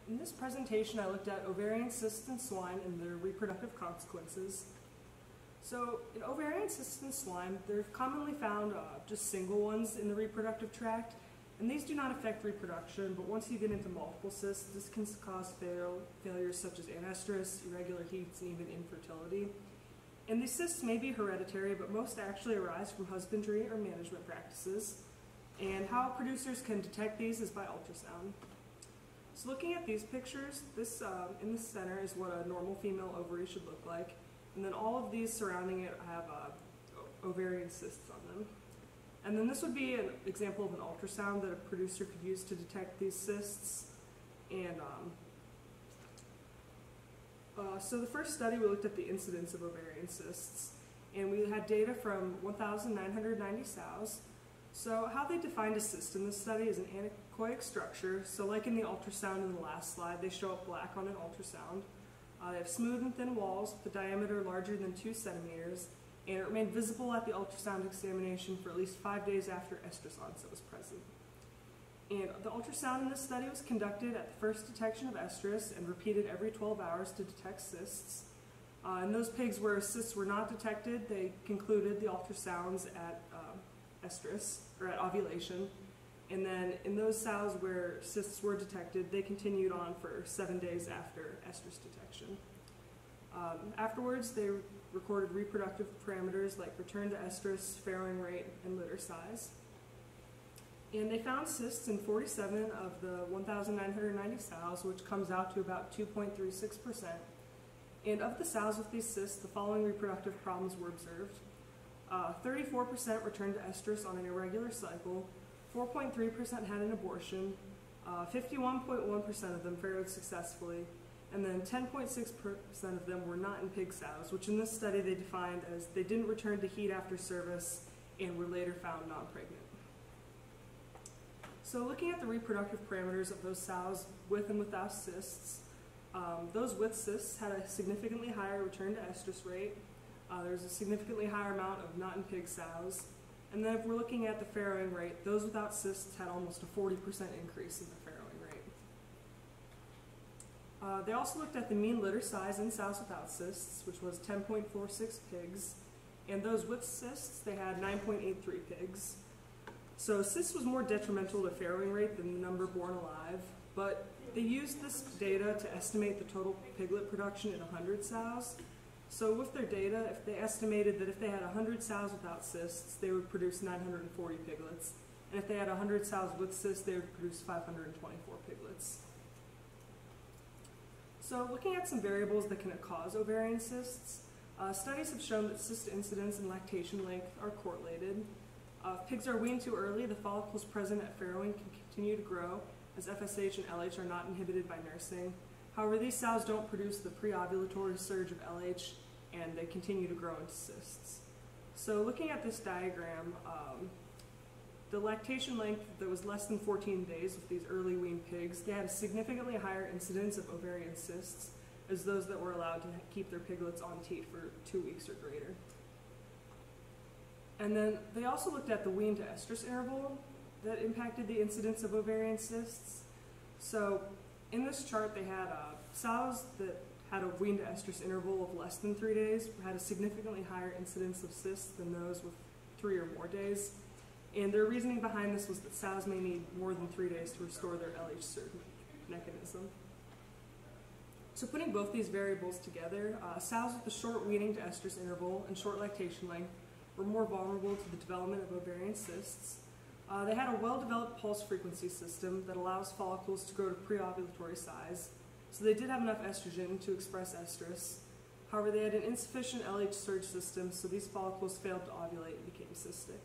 In this presentation, I looked at ovarian cysts in swine and their reproductive consequences. So, in ovarian cysts in swine, they're commonly found just single ones in the reproductive tract, and these do not affect reproduction, but once you get into multiple cysts, this can cause failures such as anestrus, irregular heats, and even infertility. And these cysts may be hereditary, but most actually arise from husbandry or management practices. And how producers can detect these is by ultrasound. So looking at these pictures, this in the center is what a normal female ovary should look like. And then all of these surrounding it have ovarian cysts on them. And then this would be an example of an ultrasound that a producer could use to detect these cysts. And so the first study, we looked at the incidence of ovarian cysts. And we had data from 1,990 sows. So how they defined a cyst in this study is an anechoic structure. So like in the ultrasound in the last slide, they show up black on an ultrasound. They have smooth and thin walls with a diameter larger than 2 centimeters, and it remained visible at the ultrasound examination for at least 5 days after estrus onset was present. And the ultrasound in this study was conducted at the first detection of estrus and repeated every 12 hours to detect cysts. In those pigs where cysts were not detected, they concluded the ultrasounds at estrus, or at ovulation. And then in those sows where cysts were detected, they continued on for 7 days after estrus detection. Afterwards, they recorded reproductive parameters like return to estrus, farrowing rate, and litter size. And they found cysts in 47 of the 1,990 sows, which comes out to about 2.36%. And of the sows with these cysts, the following reproductive problems were observed. 34% returned to estrus on an irregular cycle, 4.3% had an abortion, 51.1% of them farrowed successfully, and then 10.6% of them were not in pig sows, which in this study they defined as they didn't return to heat after service and were later found non-pregnant. So looking at the reproductive parameters of those sows with and without cysts, those with cysts had a significantly higher return to estrus rate. There's a significantly higher amount of not in pig sows. And then if we're looking at the farrowing rate, those without cysts had almost a 40% increase in the farrowing rate. They also looked at the mean litter size in sows without cysts, which was 10.46 pigs. And those with cysts, they had 9.83 pigs. So cysts was more detrimental to farrowing rate than the number born alive, but they used this data to estimate the total piglet production in 100 sows. So with their data, if they estimated that if they had 100 sows without cysts, they would produce 940 piglets. And if they had 100 sows with cysts, they would produce 524 piglets. So looking at some variables that can cause ovarian cysts, studies have shown that cyst incidence and lactation length are correlated. If pigs are weaned too early, the follicles present at farrowing can continue to grow, as FSH and LH are not inhibited by nursing. However, these sows don't produce the pre-ovulatory surge of LH, and they continue to grow into cysts. So looking at this diagram, the lactation length that was less than 14 days with these early weaned pigs, they had a significantly higher incidence of ovarian cysts as those that were allowed to keep their piglets on teat for 2 weeks or greater. And then they also looked at the wean to estrus interval that impacted the incidence of ovarian cysts. So in this chart, they had sows that had a wean to estrus interval of less than 3 days, had a significantly higher incidence of cysts than those with 3 or more days. And their reasoning behind this was that sows may need more than 3 days to restore their LH surge mechanism. So putting both these variables together, sows with a short weaning to estrus interval and short lactation length were more vulnerable to the development of ovarian cysts. They had a well-developed pulse frequency system that allows follicles to grow to pre-ovulatory size, so they did have enough estrogen to express estrus. However, they had an insufficient LH surge system, so these follicles failed to ovulate and became cystic.